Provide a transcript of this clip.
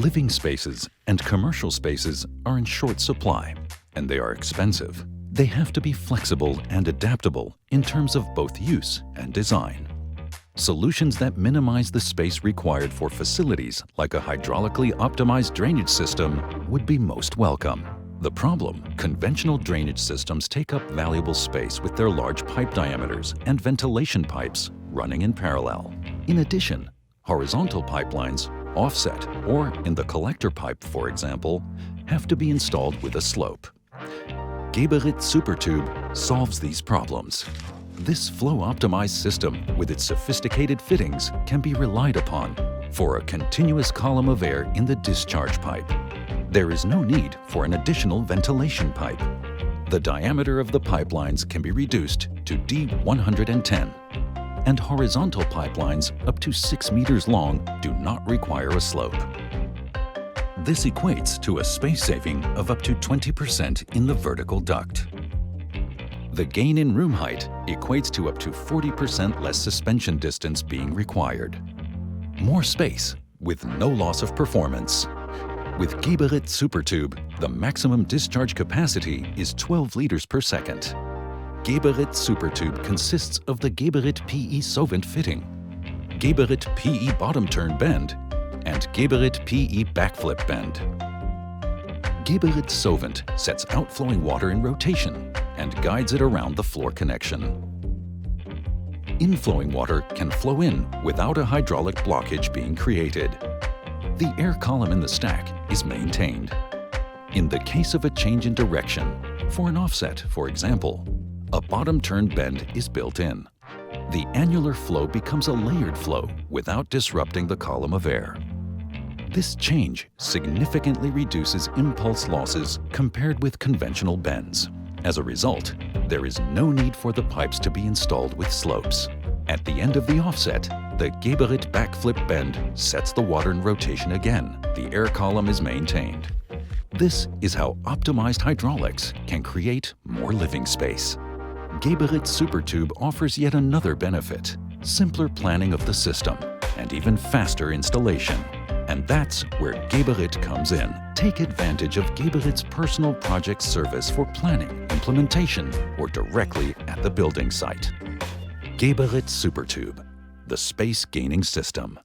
Living spaces and commercial spaces are in short supply, and they are expensive. They have to be flexible and adaptable in terms of both use and design. Solutions that minimize the space required for facilities like a hydraulically optimized drainage system would be most welcome. The problem: conventional drainage systems take up valuable space with their large pipe diameters and ventilation pipes running in parallel. In addition, horizontal pipelines, offset, or in the collector pipe, for example, have to be installed with a slope. Geberit SuperTube solves these problems. This flow-optimized system, with its sophisticated fittings, can be relied upon for a continuous column of air in the discharge pipe. There is no need for an additional ventilation pipe. The diameter of the pipelines can be reduced to D110, and horizontal pipelines up to 6 meters long do not require a slope. This equates to a space saving of up to 20% in the vertical duct. The gain in room height equates to up to 40% less suspension distance being required. More space with no loss of performance. With Geberit SuperTube, the maximum discharge capacity is 12 liters per second. Geberit SuperTube consists of the Geberit PE Sovent fitting, Geberit PE bottom turn bend, and Geberit PE backflip bend. Geberit Sovent sets outflowing water in rotation and guides it around the floor connection. Inflowing water can flow in without a hydraulic blockage being created. The air column in the stack is maintained. In the case of a change in direction, for an offset, for example, a bottom turn bend is built in. The annular flow becomes a layered flow without disrupting the column of air. This change significantly reduces impulse losses compared with conventional bends. As a result, there is no need for the pipes to be installed with slopes. At the end of the offset, the Geberit backflip bend sets the water in rotation again. The air column is maintained. This is how optimized hydraulics can create more living space. Geberit SuperTube offers yet another benefit: simpler planning of the system and even faster installation. And that's where Geberit comes in. Take advantage of Geberit's personal project service for planning, implementation, or directly at the building site. Geberit SuperTube, the space gaining system.